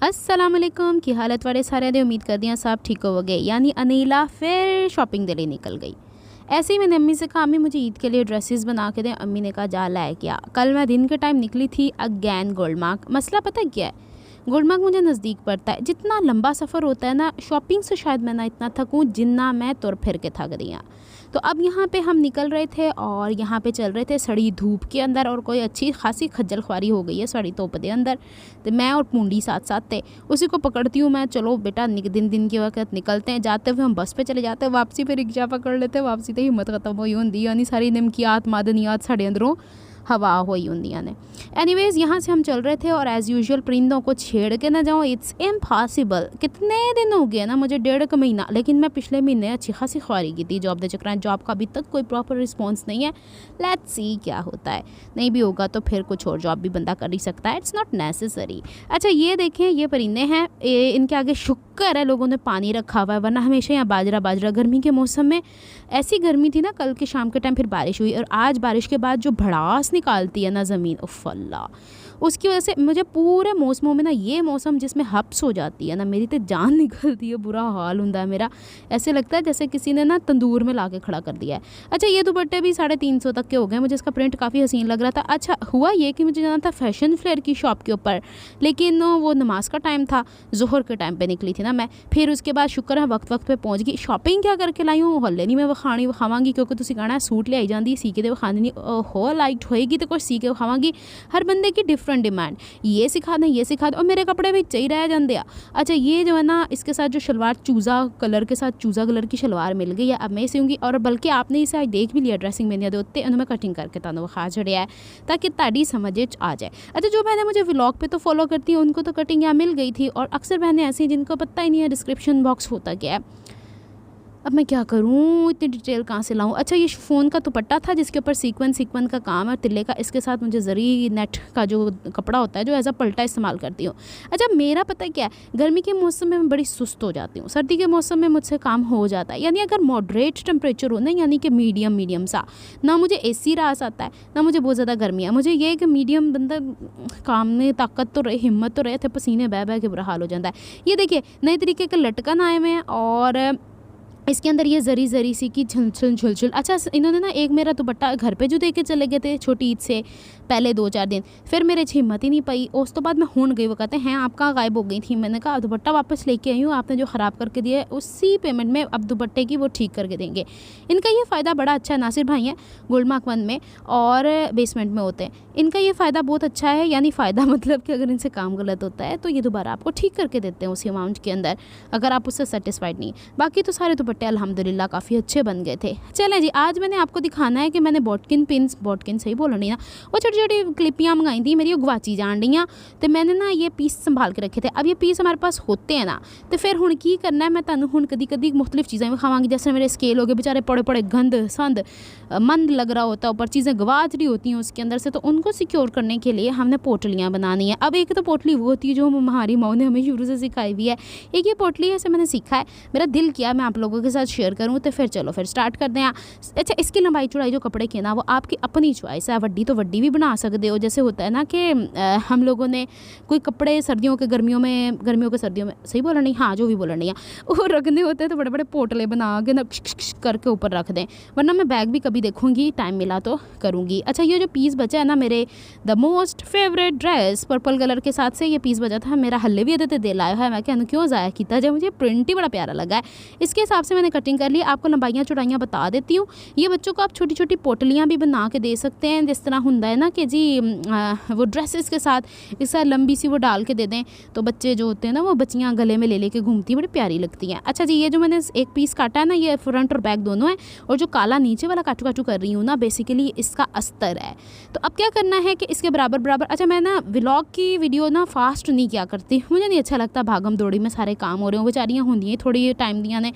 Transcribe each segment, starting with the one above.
अस्सलाम वालेकुम की हालत वाले सारे दे उम्मीद कर दियाँ सब ठीक हो गए। यानी अनीला फिर शॉपिंग के लिए निकल गई। ऐसे ही मैंने अम्मी से कहा अम्मी मुझे ईद के लिए ड्रेसेस बना के दें। अम्मी ने कहा जा लाए क्या। कल मैं दिन के टाइम निकली थी अगैन गोल्डमार्क। मसला पता है क्या है, गोल्डमार्क मुझे नज़दीक पड़ता है। जितना लंबा सफ़र होता है ना शॉपिंग से शायद मैं ना इतना थकूँ जितना मैं तुर फिर के थक रही हूँ। तो अब यहाँ पे हम निकल रहे थे और यहाँ पे चल रहे थे सड़ी धूप के अंदर और कोई अच्छी खासी खज्जल ख्वारी हो गई है सड़ी धुप के अंदर। तो मैं और पूंडी साथ साथ थे, उसी को पकड़ती हूँ मैं। चलो बेटा दिन दिन के वक्त निकलते हैं। जाते हुए हम बस पे चले जाते हैं, वापसी पे रिक्शा पकड़ लेते हैं। वापसी तो हिम्मत खत्म हुई होंगी, यानी सारी निमकियात मादनियात साढ़े अंदरों हवा हुई होंदियां ने। एनीवेज यहाँ से हम चल रहे थे और एज़ यूजुअल परिंदों को छेड़ के ना जाऊँ, इट्स इम्पॉसिबल। कितने दिन हो गए ना मुझे, 1.5 महीना, लेकिन मैं पिछले महीने अच्छी खासी ख्वारी की थी जॉब के चक्कर। जॉब का अभी तक कोई प्रॉपर रिस्पॉन्स नहीं है। लेट्स सी क्या होता है, नहीं भी होगा तो फिर कुछ और जॉब भी बंदा कर ही सकता है, इट्स नॉट नेसेसरी। अच्छा ये देखें, ये परिंदे हैं, इनके आगे शुक्र है लोगों ने पानी रखा हुआ है, वरना हमेशा यहाँ बाजरा बाजरा। गर्मी के मौसम में ऐसी गर्मी थी ना, कल के शाम के टाइम फिर बारिश हुई और आज बारिश के बाद जो भड़ास निकालती है ना ज़मीन, उफ़ अल्लाह, उसकी वजह से मुझे पूरे मौसमों में ना ये मौसम जिसमें हब्स हो जाती है ना, मेरी तो जान निकलती है, बुरा हाल होता है मेरा। ऐसे लगता है जैसे किसी ने ना तंदूर में ला के खड़ा कर दिया है। अच्छा ये दुपट्टे भी 350 तक के हो गए। मुझे इसका प्रिंट काफ़ी हसीन लग रहा था। अच्छा हुआ ये कि मुझे जाना था फैशन फ्लेयर की शॉप के ऊपर, लेकिन वो नमाज का टाइम था, ज़ोहर के टाइम पर निकली थी ना मैं। फिर उसके बाद शुक्र है वक्त पे पहुँच गई। शॉपिंग क्या करके लाई हूँ हल्ले नहीं मैं विखानी विखावांगी, क्योंकि तुसी कहना है सूट ले आई जाती सी के विखानी नहीं हो, लाइट होएगी तो कुछ सी के विखावांगी। हर बंदे की डिफरेंट डिमांड, ये सिखा दें ये सिखा दें, और मेरे कपड़े भी चाहिए रह जाते हैं। अच्छा ये जो है ना, इसके साथ जो शलवार चूज़ा कलर के साथ चूज़ा कलर की शलवार मिल गई है, अब मैं सीऊँगी। और बल्कि आपने इसे आज देख भी लिया ड्रेसिंग में दे उत्ते मैं कटिंग करके तुहानू विखा छड़िया है ताकि ताड़ी समझ आ जाए। अच्छा जो बहनें मुझे व्लॉग पे तो फॉलो करती हैं उनको तो कटिंग यहाँ मिल गई थी, और अक्सर बहनें ऐसी जिनको पता ही नहीं है डिस्क्रिप्शन बॉक्स होता क्या है। अब मैं क्या करूँ, इतनी डिटेल कहाँ से लाऊँ। अच्छा ये फ़ोन का दुपट्टा था जिसके ऊपर सीक्वन का काम है तिल्ले का। इसके साथ मुझे ज़री नेट का जो कपड़ा होता है जो एज़ अ पल्टा इस्तेमाल करती हूँ। अच्छा मेरा पता क्या है, गर्मी के मौसम में मैं बड़ी सुस्त हो जाती हूँ, सर्दी के मौसम में मुझसे काम हो जाता है। यानी अगर मॉडरेट टेम्परेचर हो ना, यानी कि मीडियम सा, ना मुझे AC रास आता है ना मुझे बहुत ज़्यादा गर्मी है। मुझे ये है कि मीडियम बंदा काम में ताकत तो रहे, हिम्मत तो रहे, थे पसीने बह बह के बुरा हाल हो जाता है। ये देखिए नए तरीके के लटकन आए हुए हैं और इसके अंदर ये जरी सी की झुलझुल। अच्छा इन्होंने ना एक मेरा दुपट्टा घर पे जो दे के चले गए थे छोटी ईद से पहले 2-4 दिन, फिर मेरे हिम्मत ही नहीं पाई। उस तो बाद मैं हुन गई, वो कहते हैं आप कहाँ गायब हो गई थी। मैंने कहा दुपट्टा वापस लेके आई हूँ, आपने जो ख़राब करके दिया है उसी पेमेंट में अब दुपट्टे की वो ठीक करके देंगे। इनका ये फ़ायदा बड़ा अच्छा है। नासिर भाई हैं गोल्डमार्क 1 में और बेसमेंट में होते हैं। इनका ये फ़ायदा बहुत अच्छा है, यानी फ़ायदा मतलब कि अगर इनसे काम गलत होता है तो ये दोबारा आपको ठीक करके देते हैं उसी अमाउंट के अंदर, अगर आप उससे सेटिस्फाइड नहीं। बाकी तो सारे दुपट्टे अल्हम्दुलिल्लाह काफ़ी अच्छे बन गए थे। चलें जी, आज मैंने आपको दिखाना है कि मैंने बॉटकिन सही बोल रही ना, वो छोटी छोटी क्लिपियाँ मंगाई थी मेरी, वो गवाची जान रही, तो मैंने ना ये पीस संभाल के रखे थे। अब ये पीस हमारे पास होते हैं ना, तो फिर हुण की करना है, मैं तुहानू हुण कदी मुख्तलिफ चीज़ें विखावांगी। जैसे मेरे स्केल हो गए बेचारे पड़े गंद संद मंद लग रहा होता है, ऊपर चीज़ें गवाच रही होती हैं उसके अंदर से, तो उनको सिक्योर करने के लिए हमने पोटलियाँ बनानी है। अब एक तो पोटली वो होती है जो हमारी माँ ने हमें शुरू से सिखाई हुई है, एक ये पोटली ऐसे मैंने सीखा है, मेरा दिल किया मैं आप लोगों के साथ शेयर करूँ, तो फिर चलो फिर स्टार्ट करते हैं। अच्छा इसकी लंबाई चौड़ाई जो कपड़े की ना वो आपकी अपनी चॉइस है, वड्डी तो वड्डी भी बना सकते हो। जैसे होता है ना कि हम लोगों ने कोई कपड़े सर्दियों के गर्मियों के सर्दियों में सही बोला नहीं, हाँ जो भी बोला नहीं है, वो रखने होते हैं तो बड़े बड़े पोटले बना के ना करके ऊपर रख दें, वरना मैं बैग भी कभी देखूंगी टाइम मिला तो करूँगी। अच्छा ये जो पीस बचा है ना, मेरे the most favourite dress purple colour के साथ से ये पीस बचा था, मेरा हल्ले भी अदे दिल आया है, मैं क्या क्यों ज़ाया किया जब मुझे प्रिंट ही बड़ा प्यारा लगा है। इसके हिसाब से मैंने कटिंग कर ली। आपको लंबाइयाँ चौड़ाइयाँ बता देती हूँ। ये बच्चों को आप छोटी छोटी पोटलियाँ भी बना के दे सकते हैं, जिस तरह होता है ना कि जी वो ड्रेसेस के साथ इस लंबी सी वो डाल के दे दें, तो बच्चे जो होते हैं ना वो बच्चियाँ गले में ले लेके घूमती हैं, बड़ी प्यारी लगती हैं। अच्छा जी ये जो मैंने एक पीस काटा है ना, ये फ्रंट और बैक दोनों है, और जो काला नीचे वाला काटू कर रही हूँ ना, बेसिकली इसका अस्तर है। तो अब क्या करना है कि इसके बराबर अच्छा मैं ना व्लॉग की वीडियो ना फास्ट नहीं किया करती, मुझे नहीं अच्छा लगता भागम दौड़ी में सारे काम हो रहे हो, बेचारियाँ होंगी थोड़ी टाइम दिया ने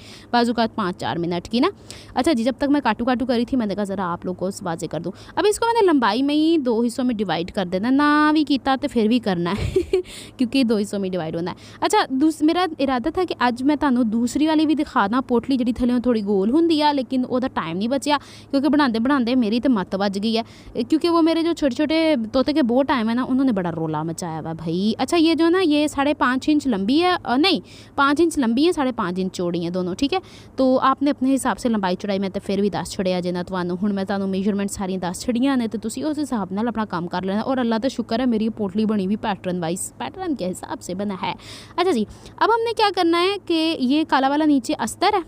बाज़ात 5-4 मिनट की ना। अच्छा जी, जब तक मैं काटू करी थी मैंने कहा ज़रा आप लोग को वाजे कर दूँ। अब इसको मैंने लंबाई में ही 2 हिस्सों में डिवाइड कर देना, ना भी किया तो फिर भी करना है क्योंकि 2 हिस्सों में डिवाइड होना है। अच्छा, मेरा इरादा था कि अज मैं तुहानू दूसरी वाली भी दिखा दा, पोटली जी थल्ले थोड़ी गोल होंगी आ, लेकिन वह टाइम नहीं बचिया क्योंकि बनाते मेरी तो मत बज गई है, क्योंकि वो मेरे जो छोटे छोटे तोते के बहुत टाइम है ना, उन्होंने बड़ा रोला मचाया हुआ भाई। अच्छा, ये जो है ना ये 5.5 इंच लंबी है, नहीं 5 इंच लंबी है, 5.5 इंच चौड़ी है दोनों, ठीक है। तो आपने अपने हिसाब से लंबाई चौड़ाई मैं तो फिर भी दस छड़िया जे ना तुहानू, हुण मैं तुहानू मेजरमेंट सारियां दस छड़ियां ने, तो तुसीं उस हिसाब नाल अपना काम कर लेना। और अल्लाह का शुक्र है मेरी पोटली बनी भी पैटर्न वाइज, पैटर्न के हिसाब से बना है। अच्छा जी, अब हमने क्या करना है कि ये काला वाला नीचे अस्तर है,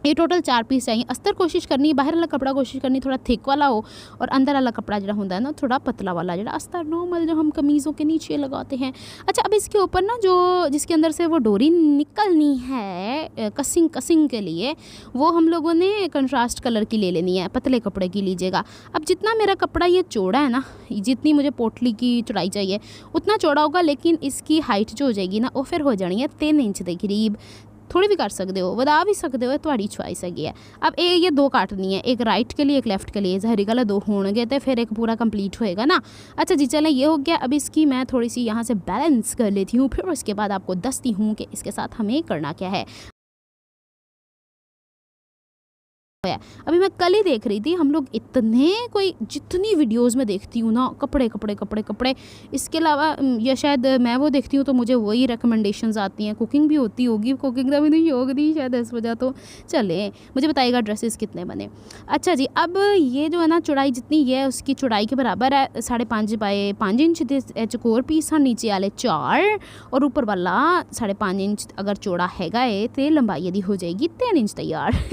ये टोटल 4 पीस चाहिए। अस्तर कोशिश करनी बाहर वाला कपड़ा कोशिश करनी थोड़ा थिक वाला हो, और अंदर वाला कपड़ा जो होता है ना थोड़ा पतला वाला, जो अस्तर नॉर्मल जो हम कमीज़ों के नीचे लगाते हैं। अच्छा, अब इसके ऊपर ना जो जिसके अंदर से वो डोरी निकलनी है कसिंग के लिए, वो हम लोगों ने कंट्रास्ट कलर की ले लेनी है, पतले कपड़े की लीजिएगा। अब जितना मेरा कपड़ा ये चौड़ा है ना, जितनी मुझे पोटली की चौड़ाई चाहिए उतना चौड़ा होगा, लेकिन इसकी हाइट जो हो जाएगी ना वो फिर हो जानी है 3 इंच के करीब। थोड़ी भी कर सकते हो, बता भी सकते हो, थोड़ी चॉइस है। अब ये 2 काटनी है, एक राइट के लिए एक लेफ्ट के लिए, जहरी गला 2 होंगे तो फिर एक पूरा कंप्लीट होएगा ना। अच्छा जी, चलें ये हो गया। अब इसकी मैं थोड़ी सी यहाँ से बैलेंस कर लेती हूँ, फिर उसके बाद आपको दसती हूँ कि इसके साथ हमें करना क्या है। अभी मैं कल ही देख रही थी, हम लोग इतने कोई जितनी वीडियोस में देखती हूँ ना कपड़े, इसके अलावा या शायद मैं वो देखती हूँ तो मुझे वही रिकमेंडेशंस आती हैं। कुकिंग भी होती होगी, कुकिंग का भी नहीं शौक नहीं शायद इस वजह। तो चले मुझे बताइएगा ड्रेसेस कितने बने। अच्छा जी, अब ये जो है ना चौड़ाई जितनी है उसकी चौड़ाई के बराबर है 5.5 बाय 5 इंच दे चकोर पीस हैं, नीचे वाले 4 और ऊपर वाला 5.5 इंच अगर चौड़ा हैगा है तो लंबाई यदि हो जाएगी 3 इंच तैयार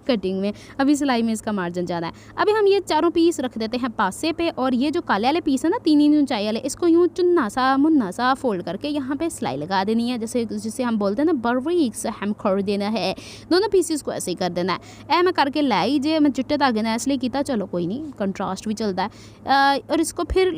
कटिंग में। अभी सिलाई में इसका मार्जिन ज़्यादा है। अभी हम ये चारों पीस रख देते हैं पासे पे, और ये जो काले वाले पीस है ना 3 इंच ऊंचाई वाले, इसको यूँ चुन्ना सा मुन्ना सा फोल्ड करके यहाँ पे सिलाई लगा देनी है, जैसे जिसे हम बोलते हैं ना बारीक से हम कर देना है। दोनों पीसेस को ऐसे ही कर देना है। मैं करके लाई जे मैं चिट्टे धागे ने इसलिए किया, चलो कोई नहीं कंट्रास्ट भी चलता है। और इसको फिर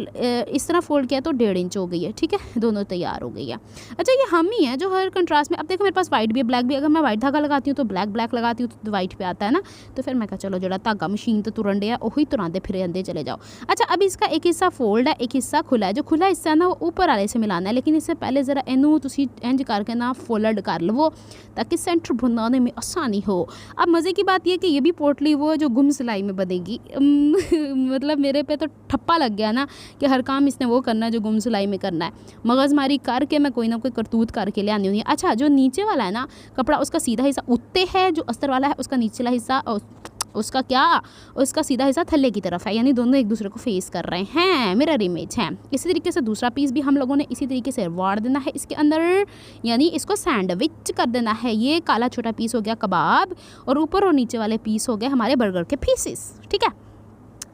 इस तरह फोल्ड किया तो 1.5 इंच हो गई है, ठीक है, दोनों तैयार हो गई है। अच्छा, ये हम ही है जो हर कंट्रास्ट में, अब देखो मेरे पास वाइट भी है ब्लैक भी, अगर मैं वाइट धागा लगाती हूँ तो ब्लैक लगाती हूँ तो वाइट पे आता है ना, तो फिर मैं कहा चलो जो धागा मशीन तो तुरन डे वही तुरांदे फिर आंदे चले जाओ। अच्छा, अब इसका एक हिस्सा फोल्ड है, एक हिस्सा खुला है। जो खुला हिस्सा है ना वो ऊपर वाले से मिलाना है, लेकिन इससे पहले ज़रा इनू तुसी इंज करके ना फोल्ड कर लो ताकि सेंटर बनाने में आसानी हो। अब मज़े की बात यह कि ये भी पोटली वो जो गुम सिलाई में बनेगी मतलब मेरे पे तो ठप्पा लग गया ना कि हर काम इसने वो करना है जो गुम सिलाई में करना है। मगज़मारी करके मैं कोई ना कोई करतूत करके ले आनी होती है। अच्छा, जो नीचे वाला है ना कपड़ा, उसका सीधा हिस्सा उत्ते है, जो अस्तर वाला है उसका नीचला हिस्सा उसका उसका सीधा हिस्सा थल्ले की तरफ है, यानी दोनों एक दूसरे को फेस कर रहे हैं, मिरर इमेज है। इसी तरीके से दूसरा पीस भी हम लोगों ने इसी तरीके से वाड़ देना है इसके अंदर, यानी इसको सैंडविच कर देना है। ये काला छोटा पीस हो गया कबाब, और ऊपर और नीचे वाले पीस हो गए हमारे बर्गर के पीसेस, ठीक है,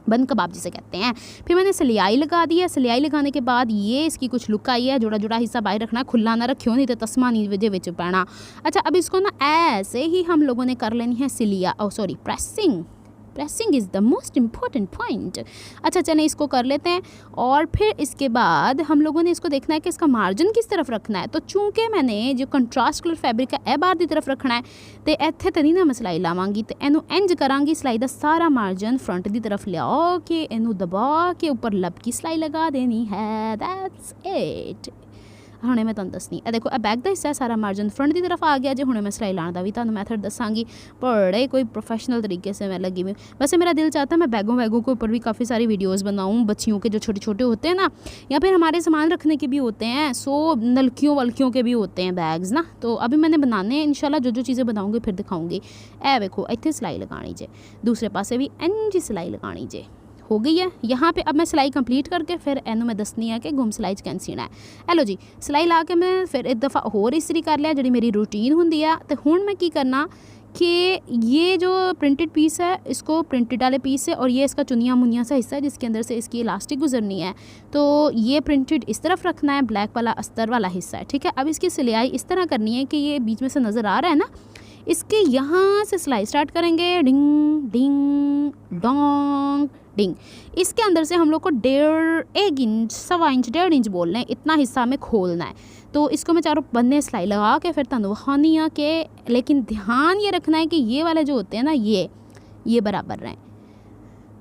बन कबाब जिसे कहते हैं। फिर मैंने सिलाई लगा दी है। सिलाई लगाने के बाद ये इसकी कुछ लुक आई है, जुड़ा हिस्सा बाहर रखना, खुला ना रखियो नहीं तो तस्मा नहीं विच पैना। अच्छा, अब इसको ना ऐसे ही हम लोगों ने कर लेनी है pressing is the most important point. अच्छा, चलें इसको कर लेते हैं, और फिर इसके बाद हम लोगों ने इसको देखना है कि इसका मार्जिन किस तरफ रखना है। तो चूँकि मैंने जो कंट्रास्ट कलर फैब्रिक है ए बार की तरफ रखना है, तो इत्थे तो नहीं ना मैं सिलाई लावांगी, तो इनू इंज करांगी, सिलाई का सारा मार्जिन फ्रंट की तरफ लिया के इनू दबा के ऊपर लब की सिलाई लगा देनी है। That's it. हुणे मैं तुहानूं दसनी देखो बैक का हिस्सा सारा मार्जिन फ्रंट की तरफ आ गया जे। हुणे मैं सिलाई लाने का भी तुहानूं मैथड दसांगी, बड़े कोई प्रोफेशनल तरीके से मैं लगी हुई। वैसे मेरा दिल चाहता है मैं बैगों के ऊपर भी काफ़ी सारी वीडियोस बनाऊं, बच्चियों के जो छोटे छोटे होते हैं ना, या फिर हमारे सामान रखने के भी होते हैं, नलकियों वलकियों के भी होते हैं बैग्स ना। तो अभी मैंने बनाने हैं इंशाल्लाह, जो चीज़ें बनाऊँगी फिर दिखाऊँगी। ए देखो इतने सिलाई लगानी जे, दूसरे पासे भी इंज सिलाई लगानी जे, हो गई है यहाँ पे। अब मैं सिलाई कंप्लीट करके फिर एनू मैं दसनी है कि गुम सिलाई च कैं सीना है। हेलो जी, सिलाई ला के मैं फिर एक दफ़ा होर इस्त्री कर लिया, जी मेरी रूटीन होंगी है। तो हुण मैं की करना कि ये जो प्रिंटेड पीस है इसको प्रिंटेड वाले पीस है, और ये इसका चुनिया मुनिया सा हिस्सा है जिसके अंदर से इसकी इलास्टिक गुजरनी है, तो ये प्रिंटेड इस तरफ रखना है, ब्लैक वाला अस्तर वाला हिस्सा है, ठीक है। अब इसकी सिलाई इस तरह करनी है कि ये बीच में से नज़र आ रहा है ना, इसके यहाँ से सिलाई स्टार्ट करेंगे, डिंग डिंग डोंग डिंग। इसके अंदर से हम लोग को 1.5 इंच 1.25 इंच 1.5 इंच बोल रहे हैं, इतना हिस्सा हमें खोलना है। तो इसको मैं चारों बन्ने सिलाई लगा के फिर तनु खानी आ के, लेकिन ध्यान ये रखना है कि ये वाले जो होते हैं ना ये बराबर रहें।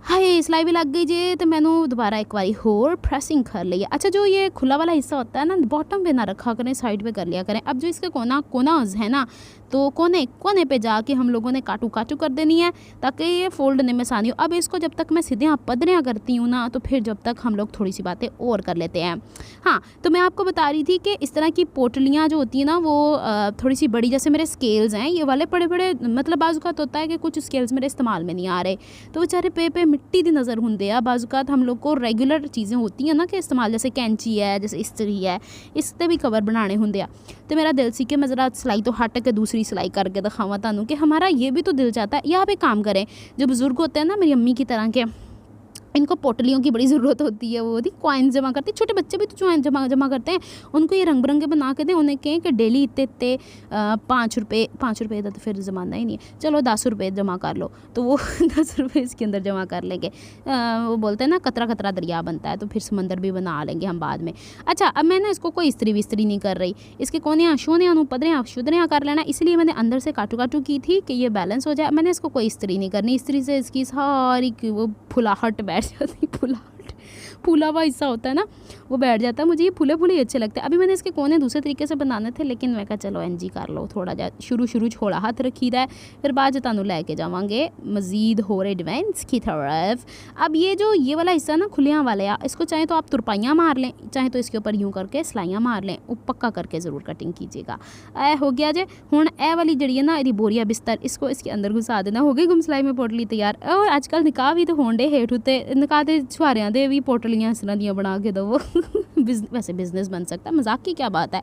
हाय सिलाई भी लग गई जी, तो मैंने दोबारा एक बारी होर प्रेसिंग कर लिया। अच्छा जो ये खुला वाला हिस्सा होता है ना, बॉटम पे ना रखा करें, साइड पे कर लिया करें। अब जो इसके कोनाज है ना, तो कोने पे जाके हम लोगों ने काटू कर देनी है ताकि ये फोल्ड करने में आसानी हो। अब इसको जब तक मैं सीधे पदरियाँ करती हूँ ना, तो फिर जब तक हम लोग थोड़ी सी बातें और कर लेते हैं। हाँ, तो मैं आपको बता रही थी कि इस तरह की पोटलियाँ जो होती हैं ना, वो थोड़ी सी बड़ी, जैसे मेरे स्केल्स हैं ये वाले बड़े मतलब बाज़ात होता है कि कुछ स्केल्स मेरे इस्तेमाल में नहीं आ रहे, तो बेचारे पे मिट्टी दी नज़र होंगे आ। बाज़ात हम लोग को रेगुलर चीज़ें होती हैं ना कि इस्तेमाल, जैसे कैंची है, जैसे इस्त्री है, इससे भी कवर बनाने होंगे आ। तो मेरा दिल सी कि मैं ज़रा सिलाई तो हट के दूसरी सिलाई करके दिखावा तानू कि हमारा ये भी तो दिल चाहता है। या आप एक काम करें, जो बुज़ुर्ग होते हैं ना मेरी अम्मी की तरह के, इनको पोटलियों की बड़ी ज़रूरत होती है, वो होती कॉइन्स जमा करते हैं, छोटे बच्चे भी तो जमा करते हैं, उनको ये रंग बिरंगे बना के दें, उन्हें कहें कि डेली इतने 5 रुपये का तो फिर ज़माना ही नहीं है, चलो 10 रुपये जमा कर लो, तो वो 10 रुपये इसके अंदर जमा कर लेंगे। वो बोलते हैं ना कतरा कतरा दरिया बनता है, तो फिर समंदर भी बना लेंगे हम बाद में। अच्छा, अब मैं ना इसको कोई इस्त्री नहीं कर रही, इसके कोने शोने पदरियाँ शुदरियाँ कर लेना, इसलिए मैंने अंदर से काटू की थी कि ये बैलेंस हो जाए। मैंने इसको कोई इस्त्री नहीं करनी, इस्त्री से इसकी सारी वो फुलाहट बैठ जाती, फूला हुआ हिस्सा होता है ना, वो बैठ जाता है। मुझे ये फूले ही अच्छे लगते हैं। अभी मैंने इसके कोने दूसरे तरीके से बनाने थे, लेकिन मैं कहा चलो एनजी कर लो, थोड़ा जा शुरू छोड़ा हाथ रखी है, फिर बाद तुहानू लैके जावांगे मज़ीद होर एडवेंस की तरफ। अब ये वाला हिस्सा ना खुलियाँ वाले आ, इसको चाहे तो आप तुरपाइयाँ मार लें, चाहे तो इसके ऊपर यूँ करके सिलाइयाँ मार लें, वो पक्का करके ज़रूर कटिंग कीजिएगा। ए हो गया जे, हुण ए वाली जड़ी है ना, यदि बोरिया बिस्तर, इसको इसके अंदर घुसा देना। हो गई गुम सिलाई में पोटली तैयार। और आजकल निकाह भी तो होंडे हेठ उत्ते, निकाह के छुहारियां दे भी पोटलियाँ इस तरह दियाँ बना के दो। वैसे बिज़नेस बन सकता है, मजाक की क्या बात है,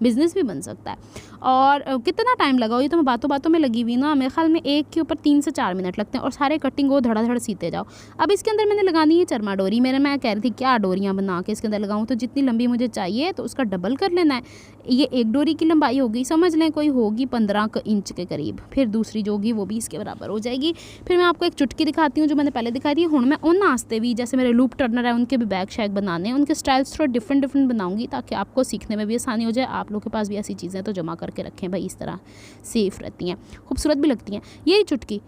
बिज़नेस भी बन सकता है। और कितना टाइम लगा, ये तो मैं बातों में लगी हुई ना, मेरे ख्याल में एक के ऊपर 3 से 4 मिनट लगते हैं, और सारे कटिंग वो धड़ा सीते जाओ। अब इसके अंदर मैंने लगानी है चरमा डोरी। मैं कह रही थी क्या डोरियाँ बना के इसके अंदर लगाऊँ, तो जितनी लंबी मुझे चाहिए तो उसका डबल कर लेना है। ये एक डोरी की लंबाई होगी, समझ लें कोई होगी 15 इंच के करीब, फिर दूसरी जो होगी वो भी इसके बराबर हो जाएगी। फिर मैं आपको एक चुटकी दिखाती हूँ जो मैंने पहले दिखाई थी। हूँ मैं उन नाश्ते भी, जैसे मेरे लूप टर्नर है, उनके भी बैग शैग बनाने हैं, उनके स्टाइल्स थोड़ा डिफरेंट बनाऊंगी ताकि आपको सीखने में भी आसानी हो जाए। आप लोग के पास भी ऐसी चीज़ें तो जमा करके रखें भाई, इस तरह सेफ़ रहती हैं, खूबसूरत भी लगती हैं। यही चुटकी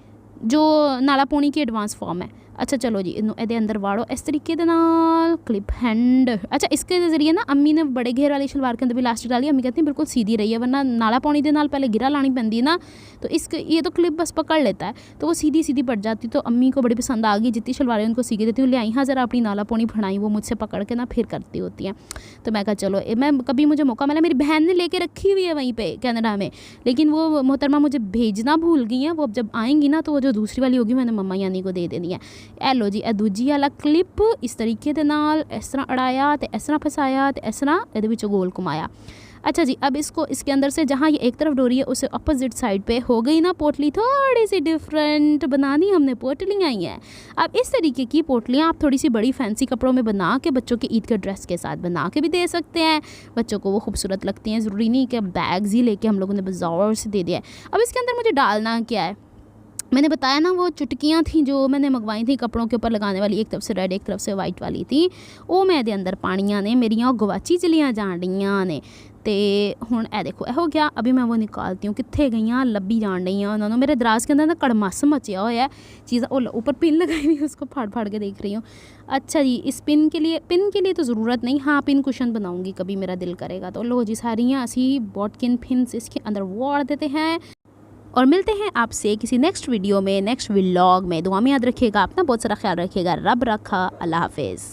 जो नाला पौनी की एडवांस फॉर्म है। अच्छा चलो जी, इनू ए अंदर वाड़ो इस तरीके दे नाल, क्लिप हैंड। अच्छा, इसके जरिए ना अम्मी ने बड़े घेर वाली शलवार के अंदर भी इलास्टिक डाली। अम्मी कहती है बिल्कुल सीधी रही है, वरना नाला पौनी दे नाल पहले गिरा लानी पैंदी है ना, तो इसके ये तो क्लिप बस पकड़ लेता है, तो वो सीधी पड़ जाती। तो अम्मी को बड़ी पसंद आ गई, जितनी शलवारें उनको सी के देती हूँ, ले आई हाँ ज़रा अपनी नाला पौनी फड़ाई, वो मुझसे पकड़ के ना फिर करती होती हैं। तो मैं कहा चलो, मैं कभी मुझे मौका मिला, मेरी बहन ने लेके रखी हुई है वहीं पर कनाडा में, लेकिन वो मोहतरमा मुझे भेजना भूल गई हैं। वो अब जब आएंगी ना, तो वो जो दूसरी वाली होगी मैंने मम्मा यानी को दे देनी है। ए लो जी, दूजी वाला क्लिप इस तरीके दे नाल इस तरह अड़ाया, तो इस तरह फसाया, तो इस तरह ये विच गोल घुमाया। अच्छा जी, अब इसको इसके अंदर से जहाँ ये एक तरफ डोरी है, उसे अपोजिट साइड पे हो गई ना पोटली थोड़ी सी डिफरेंट बनानी हमने, पोटलियाँ आई हैं। अब इस तरीके की पोटलियाँ आप थोड़ी सी बड़ी फैंसी कपड़ों में बना के बच्चों के ईद के ड्रेस के साथ बना के भी दे सकते हैं, बच्चों को वो खूबसूरत लगती हैं। ज़रूरी नहीं कि बैग्स ही लेके हम लोगों ने बाजार से दे दिया है। अब इसके अंदर मुझे डालना क्या है, मैंने बताया ना वो चुटकियाँ थी जो मैंने मंगवाई थी कपड़ों के ऊपर लगाने वाली, एक तरफ से रेड एक तरफ से वाइट वाली थी, वो मैं दे अंदर पानियाँ ने मेरिया गवाची चलियाँ जान रही ने। तो हुण ए देखो ए हो गया। अभी मैं वो निकालती हूँ, कित्थे गई लब्भी जान रही उन्होंने, मेरे दराज के अंदर ना कड़मस मचिया हुआ है चीज़, ऊपर पिन लगाई हुई है, उसको फाड़ के देख रही हूँ। अच्छा जी, इस पिन के लिए तो ज़रूरत नहीं, हाँ पिन कुशन बनाऊँगी कभी मेरा दिल करेगा तो। लो जी, सारियाँ असी बॉटकिन पिन्स इसके अंदर वाड़ देते हैं, और मिलते हैं आपसे किसी नेक्स्ट वीडियो में, नेक्स्ट व्लॉग में। दुआ में याद रखिएगा, अपना बहुत सारा ख्याल रखिएगा। रब रखा, अल्लाह हाफिज़।